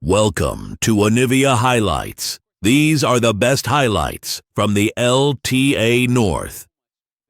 Welcome to Onivia Highlights. These are the best highlights from the LTA North.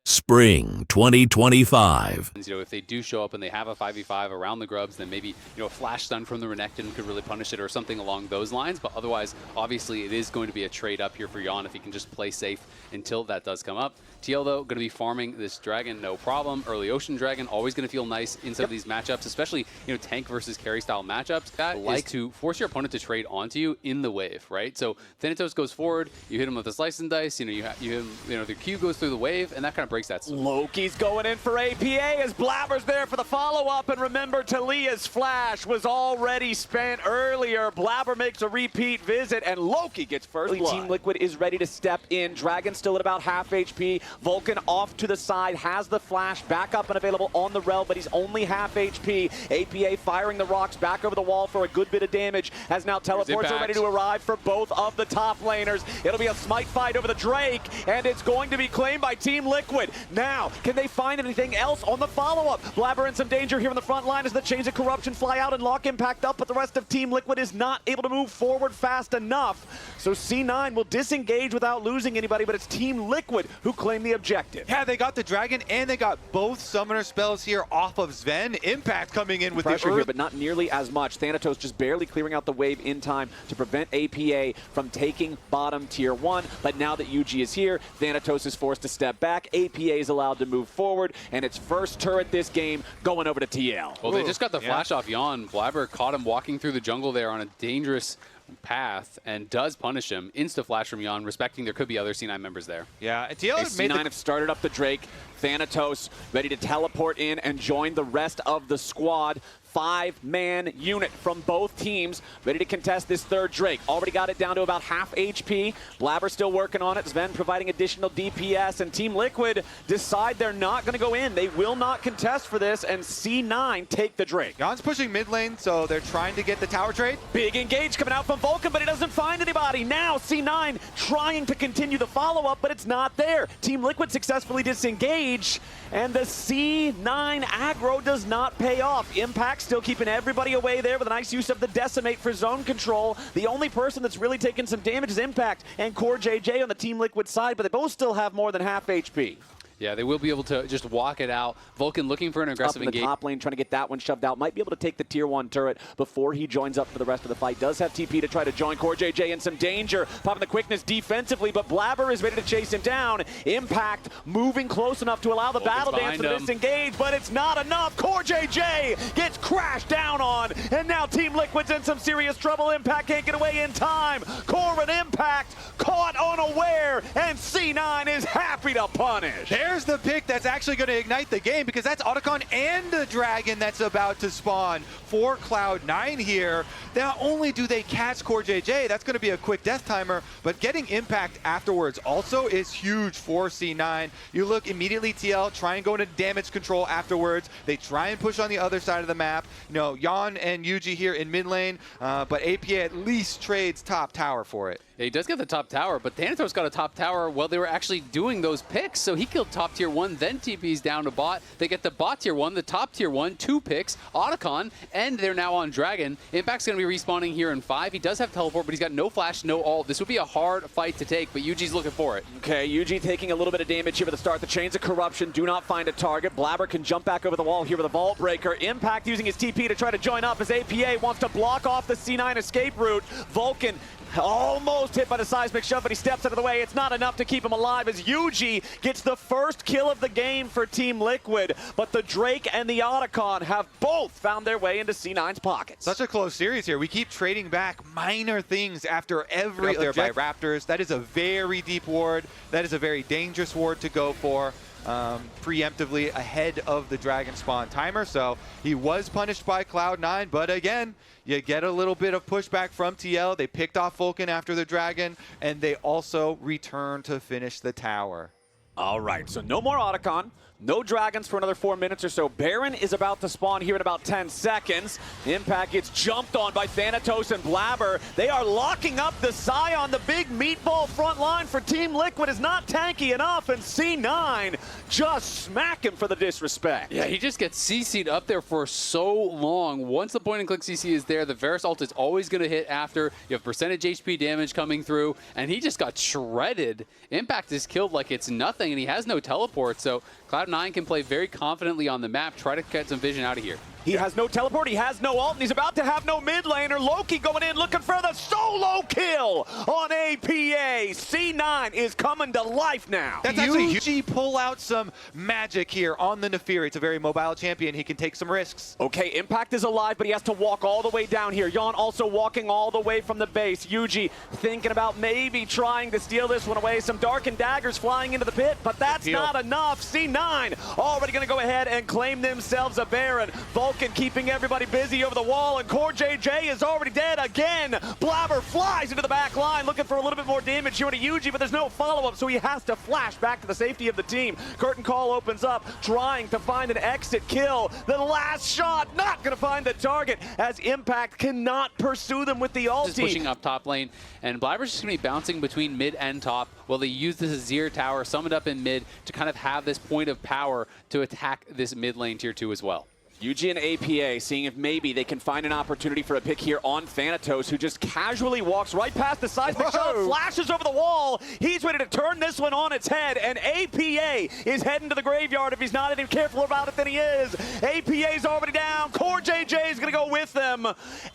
Spring 2025. If they do show up and they have a 5v5 around the grubs, then maybe a flash stun from the Renekton could really punish it or something along those lines. But otherwise, obviously, it is going to be a trade up here for Jan if he can just play safe until that does come up. TL, though, going to be farming this dragon, no problem. Early Ocean Dragon, always going to feel nice in some of these matchups, especially tank versus carry style matchups. That is to force your opponent to trade onto you in the wave, right? So Thanatos goes forward, you hit him with a slice and dice, you hit him, the Q goes through the wave, and that kind of breaks that. Loki's going in for APA as Blabber's there for the follow-up, and remember, Talia's flash was already spent earlier. Blabber makes a repeat visit, and Loki gets first blood. Team Liquid is ready to step in. Dragon still at about half HP. Vulcan off to the side, has the flash back up and available on the Rel, but he's only half HP. APA firing the rocks back over the wall for a good bit of damage, as now teleports are ready to arrive for both of the top laners. It'll be a smite fight over the Drake, and it's going to be claimed by Team Liquid. Now, can they find anything else on the follow-up? Blabber in some danger here in the front line as the Chains of Corruption fly out and lock Impact up, but the rest of Team Liquid is not able to move forward fast enough. So C9 will disengage without losing anybody, but it's Team Liquid who claim the objective. Yeah, they got the Dragon and they got both Summoner spells here off of Sven. Impact coming in with pressure the here, but not nearly as much. Thanatos just barely clearing out the wave in time to prevent APA from taking bottom tier 1, but now that UG is here, Thanatos is forced to step back. APA is allowed to move forward, and its first turret this game going over to TL. Well, they just got the flash off Jan. Blabber caught him walking through the jungle there on a dangerous path and does punish him. Insta flash from Jan, respecting there could be other C9 members there. Yeah, TL C9 have started up the Drake. Thanatos ready to teleport in and join the rest of the squad. 5-man unit from both teams ready to contest this third Drake. Already got it down to about half HP. Blabber still working on it. Sven providing additional DPS, and Team Liquid decide they're not going to go in. They will not contest for this, and C9 take the Drake. Jan's pushing mid lane, so they're trying to get the tower trade. Big engage coming out from Vulcan, but he doesn't find anybody. Now C9 trying to continue the follow-up, but it's not there. Team Liquid successfully disengage, and the C9 aggro does not pay off. Impact still keeping everybody away there with a nice use of the Decimate for zone control. The only person that's really taken some damage is Impact and Core JJ on the Team Liquid side, but they both still have more than half HP. Yeah, they will be able to just walk it out. Vulcan looking for an aggressive engagement. Up in the top lane, trying to get that one shoved out. Might be able to take the tier 1 turret before he joins up for the rest of the fight. Does have TP to try to join. Core JJ in some danger. Popping the quickness defensively, but Blabber is ready to chase him down. Impact moving close enough to allow the battle dance to disengage, but it's not enough. Core JJ gets crashed down on, and now Team Liquid's in some serious trouble. Impact can't get away in time. Core and Impact caught unaware, and C9 is happy to punish. There's the pick that's actually going to ignite the game, because that's Otacon and the Dragon that's about to spawn for Cloud9 here. Not only do they catch Core JJ, that's going to be a quick death timer, but getting Impact afterwards also is huge for C9. You look immediately, TL try and go into damage control afterwards. They try and push on the other side of the map. Jan and Yuji here in mid lane, but APA at least trades top tower for it. Yeah, he does get the top tower, but Thanatos got a top tower while they were actually doing those picks. So he killed top tier 1, then TP's down to bot. They get the bot tier 1, the top tier 1, 2 picks, Otacon, and they're now on Dragon. Impact's going to be respawning here in 5. He does have teleport, but he's got no flash, no ult. This would be a hard fight to take, but Yuji's looking for it. Okay, Yuji taking a little bit of damage here at the start. The Chains of Corruption do not find a target. Blabber can jump back over the wall here with a Vault Breaker. Impact using his TP to try to join up as APA wants to block off the C9 escape route. Vulcan almost hit by the seismic shove, but he steps out of the way. It's not enough to keep him alive as Yuji gets the first kill of the game for Team Liquid. But the Drake and the Otacon have both found their way into C9's pockets. Such a close series here. We keep trading back minor things after every there by Raptors. That is a very deep ward. That is a very dangerous ward to go for. Preemptively ahead of the Dragon spawn timer, so he was punished by Cloud9, but again, you get a little bit of pushback from TL. They picked off Vulcan after the Dragon, and they also return to finish the tower. All right, so no more Otacon. No dragons for another 4 minutes or so. Baron is about to spawn here in about 10 seconds. Impact gets jumped on by Thanatos and Blabber. They are locking up the Scion. The big meatball front line for Team Liquid is not tanky enough, and C9 just smack him for the disrespect. Yeah, he just gets CC'd up there for so long. Once the point-and-click CC is there, the Varus ult is always going to hit after. You have percentage HP damage coming through, and he just got shredded. Impact is killed like it's nothing, and he has no teleport, so Cloud9 can play very confidently on the map, try to get some vision out of here. He has no teleport, he has no ult, and he's about to have no mid laner. Loki going in looking for the solo kill on APA. C9 is coming to life now. That's actually huge. Pull out some magic here on the Nefiri. It's a very mobile champion. He can take some risks. Okay, Impact is alive, but he has to walk all the way down here. Yon also walking all the way from the base. Yuji thinking about maybe trying to steal this one away. Some Dark and Daggers flying into the pit, but that's not enough. C9 already going to go ahead and claim themselves a Baron. Vulcan keeping everybody busy over the wall, and Core JJ is already dead again. Blabber flies into the back line, looking for a little bit more damage here to Yuji, but there's no follow-up, so he has to flash back to the safety of the team. Curtain Call opens up, trying to find an exit kill. The last shot, not going to find the target, as Impact cannot pursue them with the ulti. Just pushing up top lane, and Blabber's just going to be bouncing between mid and top while they use this Azir tower, summoned up in mid, to kind of have this point of power to attack this mid lane tier 2 as well. Yuji and APA seeing if maybe they can find an opportunity for a pick here on Thanatos, who just casually walks right past the seismic shot, flashes over the wall. He's ready to turn this one on its head, and APA is heading to the graveyard. If he's not any careful about it, then he is. APA's already down. Core JJ is going to go with them.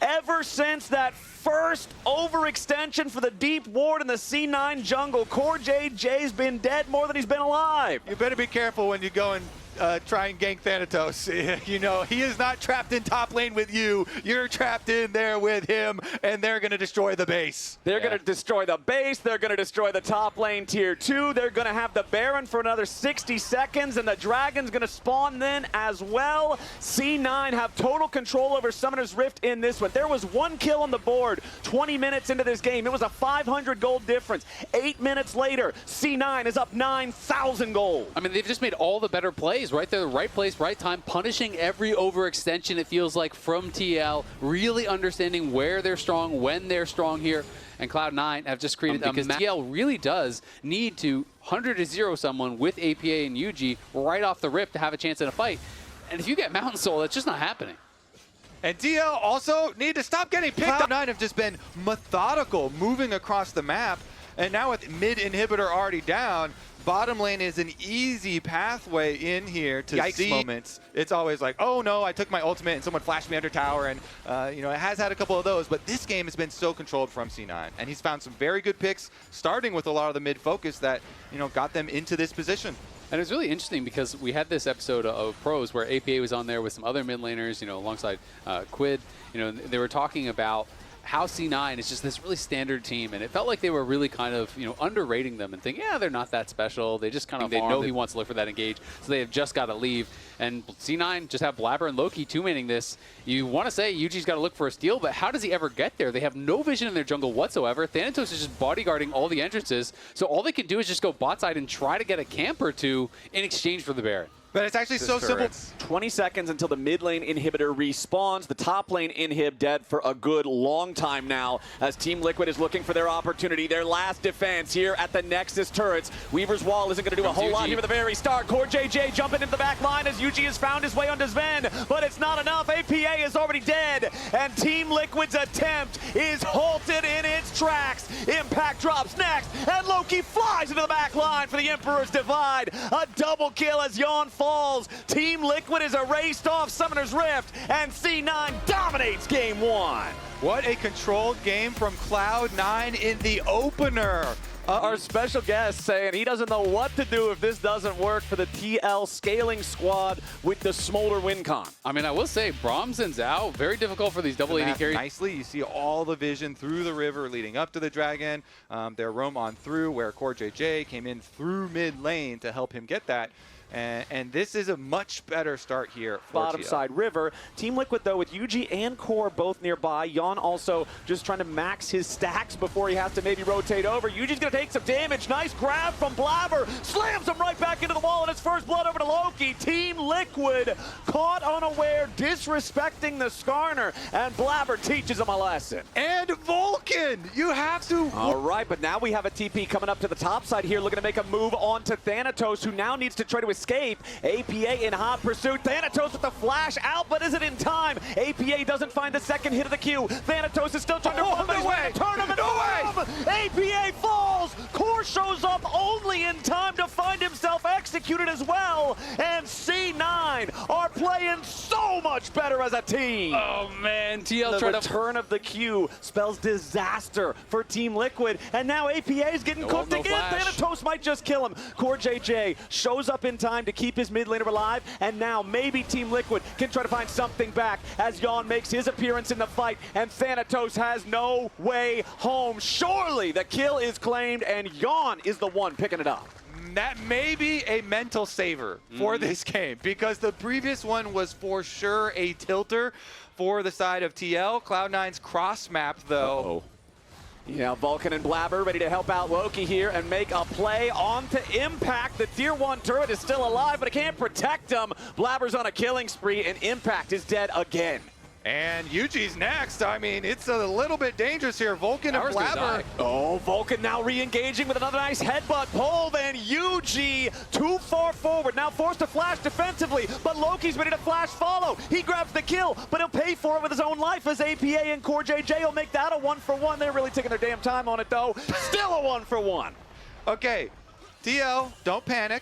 Ever since that first overextension for the deep ward in the C9 jungle, Core JJ's been dead more than he's been alive. You better be careful when you go and try and gank Thanatos. You know, he is not trapped in top lane with you. You're trapped in there with him, and they're going to destroy the base. They're going to destroy the base. They're going to destroy the top lane tier 2. They're going to have the Baron for another 60 seconds, and the Dragon's going to spawn then as well. C9 have total control over Summoner's Rift in this one. There was 1 kill on the board 20 minutes into this game. It was a 500 gold difference. 8 minutes later, C9 is up 9,000 gold. I mean, they've just made all the better plays, right? They're the right place, right time, punishing every overextension, it feels like, from TL, really understanding where they're strong, when they're strong here. And Cloud9 have just created because TL really does need to 100-0 someone with APA and Yuji right off the rip to have a chance in a fight. And if you get Mountain Soul, that's just not happening. And DL also need to stop getting picked up. Cloud9 have just been methodical, moving across the map. And now with mid inhibitor already down, bottom lane is an easy pathway in here to Yikes moments. It's always like, oh no, I took my ultimate and someone flashed me under tower, and you know, it has had a couple of those, but this game has been so controlled from C9, and he's found some very good picks, starting with a lot of the mid focus that, you know, got them into this position. And it was really interesting because we had this episode of Pros where APA was on there with some other mid laners, you know, alongside Quid. You know, they were talking about how C9 is just this really standard team, and it felt like they were really kind of, you know, underrating them and thinking, yeah, they're not that special. They just kind of, they know he wants to look for that engage, so they have just got to leave. And C9 just have Blabber and Loki two-maning this. You want to say Yuji's got to look for a steal, but how does he ever get there? They have no vision in their jungle whatsoever. Thanatos is just bodyguarding all the entrances, so all they can do is just go bot side and try to get a camp or two in exchange for the Baron. But it's actually so simple. 20 seconds until the mid lane inhibitor respawns. The top lane inhib dead for a good long time now, as Team Liquid is looking for their opportunity, their last defense here at the Nexus turrets. Weaver's Wall isn't going to do a whole lot here at the very start. Core JJ jumping into the back line as Yuji has found his way onto Sven, but it's not enough. APA is already dead, and Team Liquid's attempt is halted in its tracks. Impact drops next, and Loki flies into the back line for the Emperor's Divide. A double kill as Yon falls. Team Liquid is erased off Summoner's Rift, and C9 dominates game 1. What a controlled game from Cloud9 in the opener. Our special guest saying he doesn't know what to do if this doesn't work for the TL scaling squad with the Smolder win con. I mean, I will say, Brahms and Zhao, very difficult for these double AD carries. Nicely, you see all the vision through the river leading up to the dragon. Their roam on through where Core JJ came in through mid lane to help him get that. And this is a much better start here for Bottom TL. side river. Team Liquid, though, with UG and Core both nearby. Yon also just trying to max his stacks before he has to maybe rotate over. UG's going to take some damage. Nice grab from Blabber. Slams him right back into the wall, and it's first blood over to Loki. Team Liquid caught unaware, disrespecting the Skarner, and Blabber teaches him a lesson. And Vulcan, you have to. All right, but now we have a TP coming up to the top side here, looking to make a move on to Thanatos, who now needs to try to escape. APA in hot pursuit. Thanatos with the flash out, but is it in time? APA doesn't find the second hit of the queue. Thanatos is still trying to run, but he's going to turn him into APA falls. Core shows up only in time to find himself executed as well. And C9 are playing so much better as a team. Oh man, TL The tried to return of the Q spells disaster for Team Liquid, and now APA is getting cooked again. flash. Thanatos might just kill him. Core JJ shows up in time to keep his mid laner alive, and now maybe Team Liquid can try to find something back as Yon makes his appearance in the fight, and Thanatos has no way home. Surely the kill is claimed, and Yon is the one picking it up. That may be a mental saver for this game, because the previous one was for sure a tilter for the side of TL. Cloud9's cross map, though. Yeah, Vulcan and Blabber ready to help out Loki here and make a play onto Impact. The Tier 1 turret is still alive, but it can't protect him. Blabber's on a killing spree, and Impact is dead again. And UG's next. I mean, it's a little bit dangerous here. Vulcan and Blabber. Oh, Vulcan now re-engaging with another nice headbutt pull. Then UG too far forward. Now forced to flash defensively, but Loki's ready to flash follow. He grabs the kill, but he'll pay for it with his own life as APA and Core JJ will make that a 1-for-1. They're really taking their damn time on it, though. Still a 1-for-1. Okay, TL, don't panic.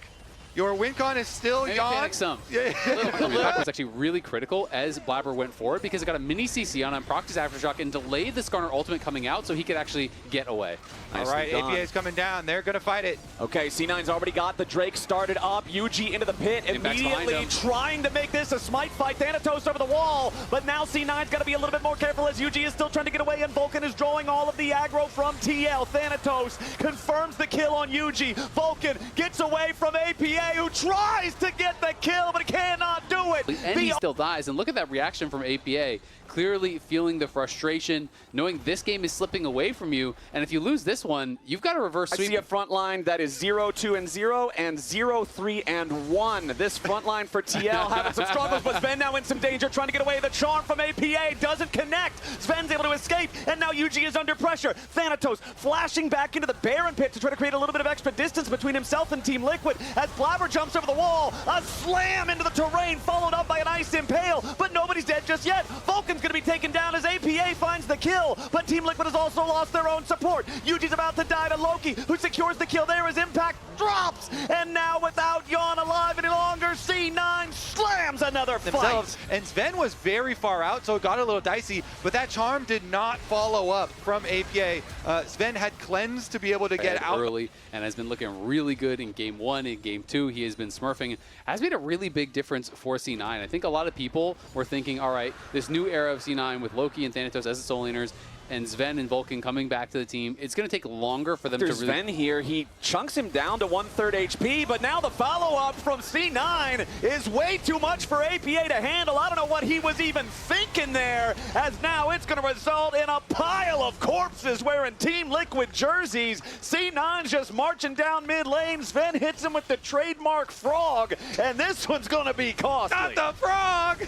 Your win con is still Yon. Panic some. Yeah. That was actually really critical as Blabber went forward because it got a mini CC on him, procced his Aftershock, and delayed the Skarner ultimate coming out so he could actually get away. All right, APA is coming down. They're going to fight it. Okay, C9's already got the Drake started up. UG into the pit, immediately trying to make this a smite fight. Thanatos over the wall, but now C9's got to be a little bit more careful as UG is still trying to get away, and Vulcan is drawing all of the aggro from TL. Thanatos confirms the kill on UG. Vulcan gets away from APA, who tries to get the kill, but cannot do it. And he still dies, and look at that reaction from APA. Clearly feeling the frustration, knowing this game is slipping away from you, and if you lose this one, you've got to reverse sweep. I see a front line that is 0-2-0 and 0-3-1. This front line for TL having some struggles, but Sven now in some danger, trying to get away. The charm from APA doesn't connect. Sven's able to escape, and now UG is under pressure. Thanatos flashing back into the Baron pit to try to create a little bit of extra distance between himself and Team Liquid as Blabber jumps over the wall. A slam into the terrain, followed up by an ice impale, but nobody's dead just yet. Vulcan's going to be taken down as APA finds the kill, but Team Liquid has also lost their own support. UG's about to die to Loki, who secures the kill there as Impact drops, and now without Yon alive any longer, C9 slams another fight. And Sven was very far out, so it got a little dicey, but that charm did not follow up from APA. Sven had cleansed to be able to get out early and has been looking really good in game 1. In game 2, he has been smurfing. Has made a really big difference for C9. I think a lot of people were thinking, all right, this new era of C9 with Loki and Thanatos as the sole laners, and Sven and Vulcan coming back to the team, it's going to take longer for them to really... Sven here, he chunks him down to 1/3 HP, but now the follow-up from C9 is way too much for APA to handle. I don't know what he was even thinking there, as now it's going to result in a pile of corpses wearing Team Liquid jerseys. C9's just marching down mid lane. Sven hits him with the trademark frog, and this one's going to be costly. Not the frog!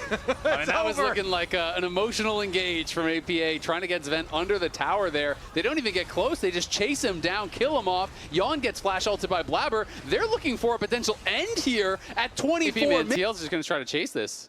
That was looking like an emotional engage from APA, trying to get Sven under the tower there. They don't even get close. They just chase him down, kill him off. Yon gets flash ulted by Blabber. They're looking for a potential end here at 24 minutes. TL's just going to try to chase this.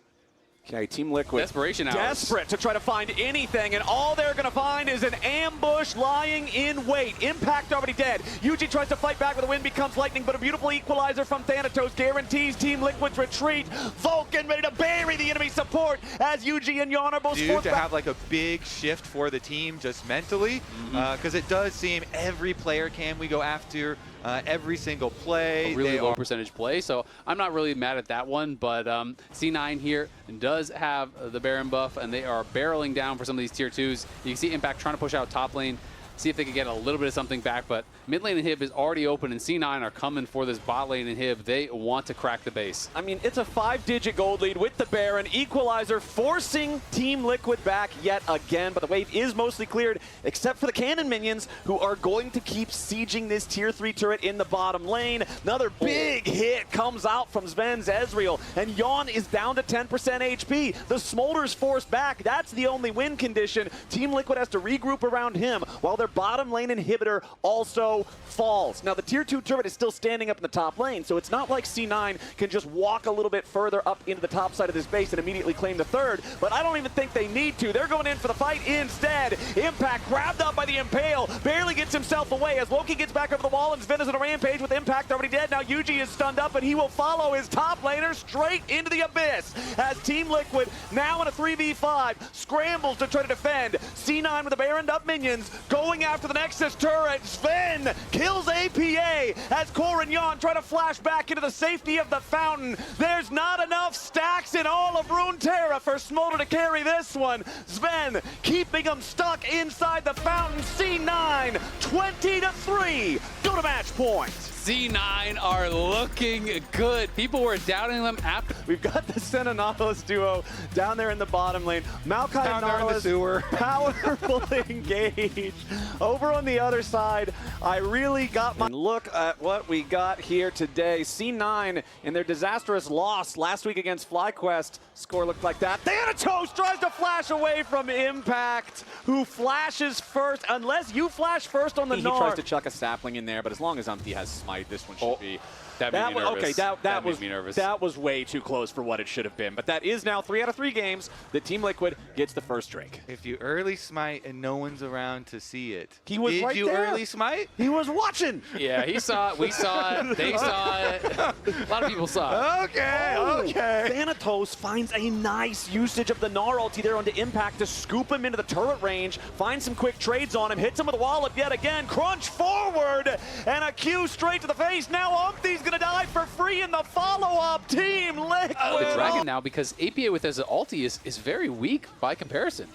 Okay, Team Liquid. Desperation hours. Desperate to try to find anything, and all they're going to find is an ambush lying in wait. Impact already dead. UG tries to fight back, but the wind becomes lightning, but a beautiful equalizer from Thanatos guarantees Team Liquid's retreat. Vulcan ready to bury the enemy support as UG and Yon are both forced to back. have like a big shift for the team just mentally, because it does seem every player can we go after every single play. A really low percentage play, so I'm not really mad at that one, but C9 here does have the Baron buff, and they are barreling down for some of these tier 2s. You can see Impact trying to push out top lane. see if they can get a little bit of something back. But mid lane inhib is already open, and C9 are coming for this bot lane inhib. They want to crack the base. I mean, it's a 5-digit gold lead with the Baron. Equalizer forcing Team Liquid back yet again, but the wave is mostly cleared, except for the cannon minions, who are going to keep sieging this tier 3 turret in the bottom lane. Another big hit comes out from Sven's Ezreal, and Yawn is down to 10% HP. The Smolder's forced back. That's the only win condition. Team Liquid has to regroup around him, while their bottom lane inhibitor also falls. Now, the tier 2 turret is still standing up in the top lane, so it's not like C9 can just walk a little bit further up into the top side of this base and immediately claim the third, but I don't even think they need to. They're going in for the fight instead. Impact grabbed up by the Impale, barely gets himself away as Loki gets back over the wall, and Sven is on a rampage with Impact already dead. Now Yuji is stunned up, and he will follow his top laner straight into the abyss as Team Liquid, now in a 3v5, scrambles to try to defend. C9 with the Baron up minions, going after the Nexus turret. Sven kills APA as Core and Yawn try to flash back into the safety of the fountain. There's not enough stacks in all of Runeterra for Smolder to carry this one. Sven keeping him stuck inside the fountain. C9, 20-3. Go to match point. C9 are looking good. People were doubting them after. We've got the Senna Nautilus duo down there in the bottom lane. Maokai and Nautilus, powerful engage. Over on the other side, I really got my look at what we got here today. C9 in their disastrous loss last week against FlyQuest. Score looked like that. Thanatos tries to flash away from Impact, who flashes first. Unless you flash first on the Gnar. He tries to chuck a sapling in there, but as long as Umpty has smite, this one should be. That made me nervous. Okay, that made me nervous. That was way too close for what it should have been. But that is now 3 out of 3 games that Team Liquid gets the first drink. If you early smite and no one's around to see it, he was did right you there. Early smite? He was watching. Yeah, he saw it. We saw it. They saw it. A lot of people saw it. Okay, okay. Thanatos finds a nice usage of the Gnar ulti there onto Impact to scoop him into the turret range, find some quick trades on him, hits him with a wallop yet again, crunch forward, and a Q straight to the face. Now Umpty's gonna die for free in the follow-up. Team Liquid. The Dragon now, because APA with his ulti is very weak by comparison.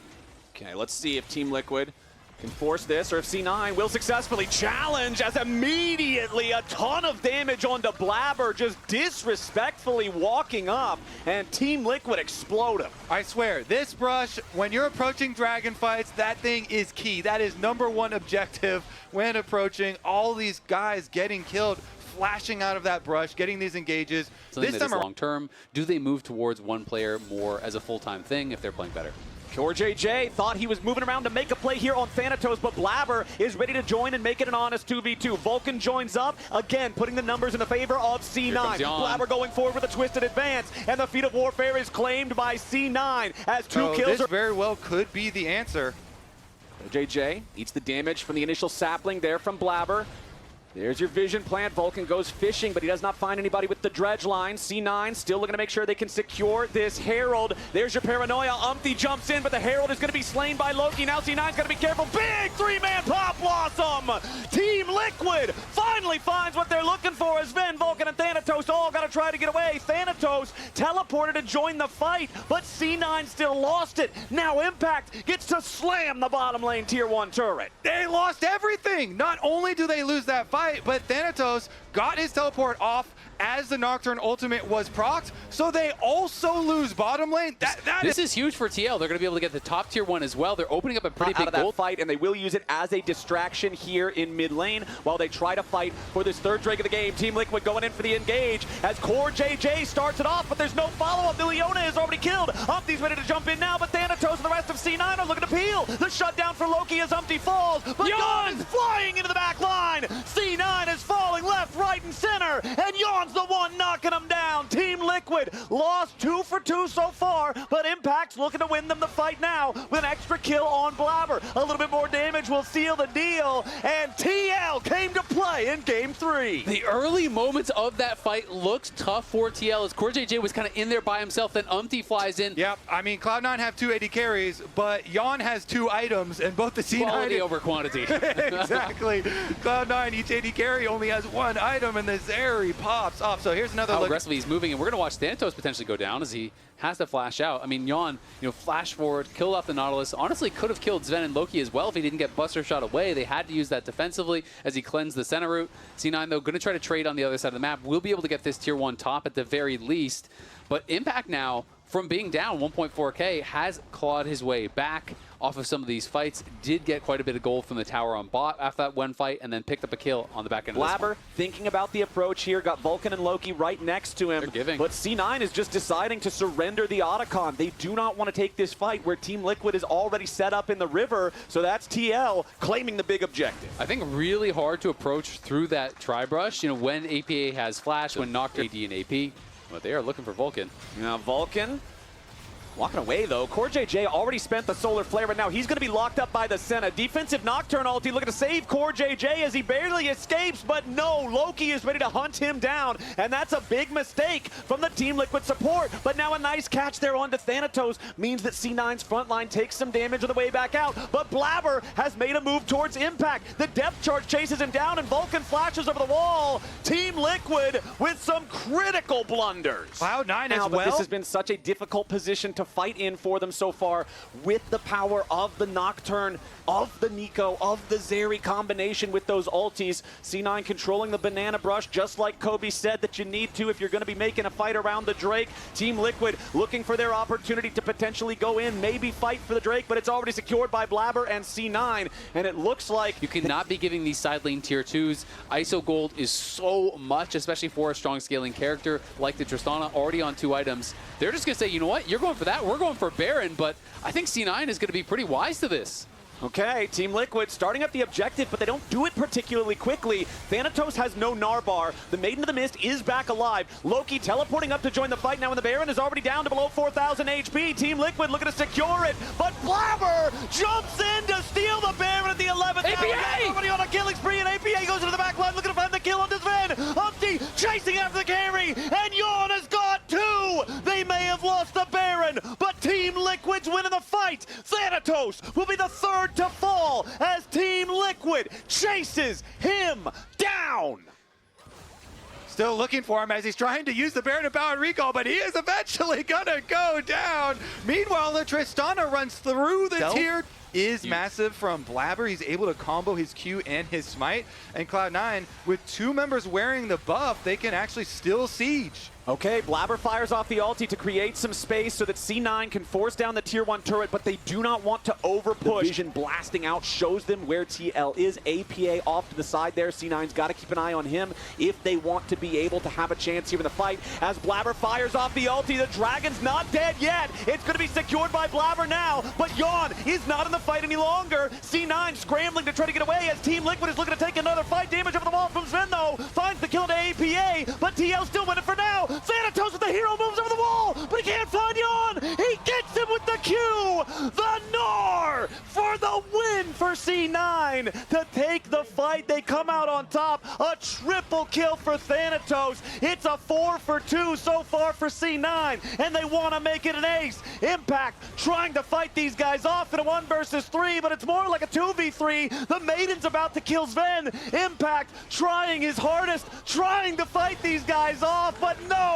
Okay, let's see if Team Liquid can force this, or if C9 will successfully challenge as immediately a ton of damage onto Blabber, just disrespectfully walking up, and Team Liquid explode him. I swear, this brush, when you're approaching dragon fights, that thing is key. That is #1 objective when approaching. All these guys getting killed, flashing out of that brush, getting these engages. Something this time long term, do they move towards one player more as a full-time thing if they're playing better? Core JJ thought he was moving around to make a play here on Thanatos, but Blabber is ready to join and make it an honest 2v2. Vulcan joins up, again putting the numbers in the favor of C9. Blabber going forward with a twisted advance, and the feat of warfare is claimed by C9 as 2 kills. This very well could be the answer. JJ eats the damage from the initial sapling there from Blabber. There's your vision plant. Vulcan goes fishing, but he does not find anybody with the dredge line. C9 still looking to make sure they can secure this Herald. There's your paranoia. Umpty jumps in, but the Herald is going to be slain by Loki. Now C9's got to be careful. Big 3-man pop blossom. Team Liquid finally finds what they're looking for as Sven, Vulcan, and Thanatos all got to try to get away. Thanatos teleported to join the fight, but C9 still lost it. Now Impact gets to slam the bottom lane tier 1 turret. They lost everything. Not only do they lose that fight, but Thanatos got his teleport off as the Nocturne ultimate was procced, so they also lose bottom lane. This is huge for TL. They're going to be able to get the top tier 1 as well. They're opening up a pretty big gold fight, and they will use it as a distraction here in mid lane while they try to fight for this third drink of the game. Team Liquid going in for the engage as Core JJ starts it off, but there's no follow-up. Leona is already killed. Umpty's ready to jump in now, but Thanatos and the rest of C9 are looking to peel. The shutdown for Loki as Umpty falls, but Yawn is flying into the back line. C9 is falling left, right, and center, and Yawn's the one knocking them down. Team Liquid lost 2 for 2 so far, but Impact's looking to win them the fight now with an extra kill on Blabber. A little bit more damage will seal the deal, and TL came to play in game 3. The early moments of that fight looked tough for TL as Core JJ was kind of in there by himself, then Umpty flies in. Yep, I mean, Cloud9 have 2 AD carries, but Yawn has 2 items, and both the C9... Quality over quantity. Exactly. Cloud9, each AD carry only has 1 item, and the Zera cherry pops off. So here's another How look. aggressively he's moving, and we're going to watch Thanatos potentially go down as he has to flash out. I mean, Yon, flash forward, killed off the Nautilus. Honestly, could have killed Sven and Loki as well if he didn't get Buster shot away. They had to use that defensively as he cleansed the center route. C9, though, going to try to trade on the other side of the map. We'll be able to get this tier 1 top at the very least. But Impact now, from being down 1.4K, has clawed his way back off of some of these fights. Did get quite a bit of gold from the tower on bot after that one fight, and then picked up a kill on the back end of this Blabber one. thinking about the approach here, got Vulcan and Loki right next to him. They're giving. But C9 is just deciding to surrender the Otacon. They do not want to take this fight where Team Liquid is already set up in the river, so that's TL claiming the big objective. I think really hard to approach through that tri-brush, when APA has flash, when Nocturne AD and AP, but they are looking for Vulcan. Now Vulcan walking away, though. CoreJJ already spent the Solar Flare, but now he's going to be locked up by the Senna. Defensive Nocturne ulti looking to save CoreJJ as he barely escapes, but no, Loki is ready to hunt him down, and that's a big mistake from the Team Liquid support. But now a nice catch there onto Thanatos means that C9's front line takes some damage on the way back out, but Blabber has made a move towards Impact. The depth charge chases him down, and Vulcan flashes over the wall. Team Liquid with some critical blunders. Cloud9 as But well. this has been such a difficult position to fight in for them so far with the power of the Nocturne, of the Nico, of the Zeri combination with those ultis. C9 controlling the banana brush, just like Kobe said that you need to if you're going to be making a fight around the Drake. Team Liquid looking for their opportunity to potentially go in, maybe fight for the Drake, but it's already secured by Blabber and C9, and it looks like You cannot be giving these side lane tier 2s. ISO gold is so much, especially for a strong scaling character like the Tristana, already on 2 items. They're just going to say, you know what, you're going for that, we're going for Baron, but I think C9 is going to be pretty wise to this. Okay, Team Liquid starting up the objective, but they don't do it particularly quickly. Thanatos has no Narbar. The Maiden of the Mist is back alive. Loki teleporting up to join the fight now, and the Baron is already down to below 4,000 HP. Team Liquid looking to secure it, but Blabber jumps in to steal the Baron at the 11th. APA! Already on a killing spree, and APA goes into the back line looking to find the kill on Sven. Humpty chasing after the carry, and Yawn has got 2. They may have lost the Baron, but Team Liquid's winning the fight. Thanatos will be the third to fall as Team Liquid chases him down. Still looking for him as he's trying to use the Baron to power recall, but he is eventually gonna go down. Meanwhile, the Tristana runs through the tier. Is massive from Blabber. He's able to combo his Q and his Smite. And Cloud9, with 2 members wearing the buff, they can actually still siege. Okay, Blabber fires off the ulti to create some space so that C9 can force down the tier 1 turret, but they do not want to overpush. The vision blasting out shows them where TL is. APA off to the side there. C9's got to keep an eye on him if they want to be able to have a chance here in the fight. As Blabber fires off the ulti, the Dragon's not dead yet. It's going to be secured by Blabber now, but Yawn is not in the fight any longer. C9 scrambling to try to get away as Team Liquid is looking to take another fight. Damage over the wall from Sven, though. Finds the kill to APA, but TL still winning for now. Thanatos with the hero moves over the wall, but he can't find Yawn. He gets him with the Q. The Gnar for the win for C9 to take the fight. They come out on top. A triple kill for Thanatos. It's a 4 for 2 so far for C9, and they want to make it an ace. Impact trying to fight these guys off in a 1 versus 3, but it's more like a 2v3. The Maiden's about to kill Sven. Impact trying his hardest, trying to fight these guys off, but no.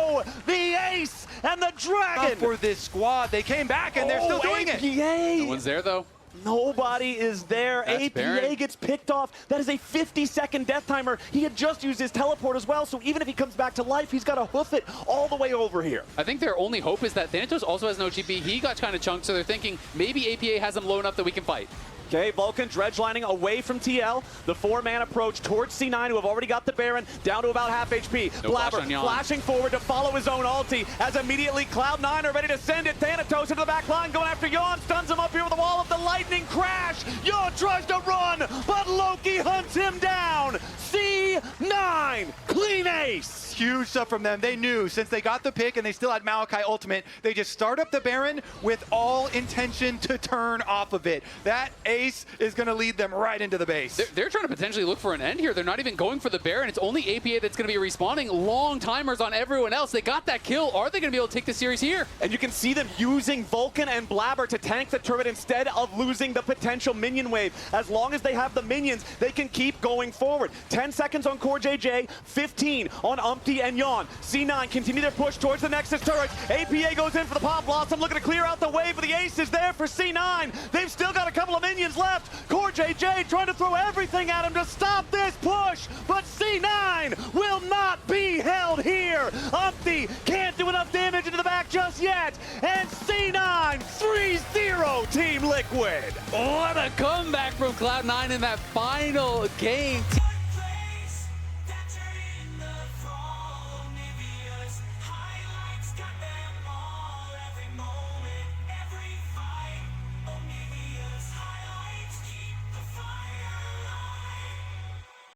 The ace and the Dragon. For this squad, they came back and they're still doing it. No one's there, though. Nobody is there. That's APA Baron. gets picked off. That is a 50-second death timer. He had just used his teleport as well, so even if he comes back to life, he's got to hoof it all the way over here. I think their only hope is that Thanatos also has no GP. He got kind of chunked, so they're thinking maybe APA has him low enough that we can fight. Okay, Vulcan dredge lining away from TL. The 4-man approach towards C9, who have already got the Baron, down to about half HP. No flash Blabber on Yawn. flashing forward to follow his own ulti, as immediately Cloud9 are ready to send it. Thanatos into the back line, going after Yawn, stuns him up here with the wall of the lightning crash. Yawn tries to run, but Loki hunts him down. C9, clean ace. That's huge stuff from them. They knew since they got the pick and they still had Maokai ultimate, they just start up the Baron with all intention to turn off of it. That ace is going to lead them right into the base. They're trying to potentially look for an end here. They're not even going for the Baron. It's only APA that's going to be respawning. Long timers on everyone else. They got that kill. Are they going to be able to take the series here? And you can see them using Vulcan and Blabber to tank the turret instead of losing the potential minion wave. As long as they have the minions, they can keep going forward. 10 seconds on Core JJ, 15 on Umpty and Yawn. C9 continue their push towards the Nexus turret. APA goes in for the Pop Blossom, looking to clear out the wave, but the ace is there for C9. They've still got a couple of minions left. Core JJ trying to throw everything at him to stop this push, but C9 will not be held here. Umpty can't do enough damage into the back just yet, and C9 3-0 Team Liquid. What a comeback from Cloud9 in that final game.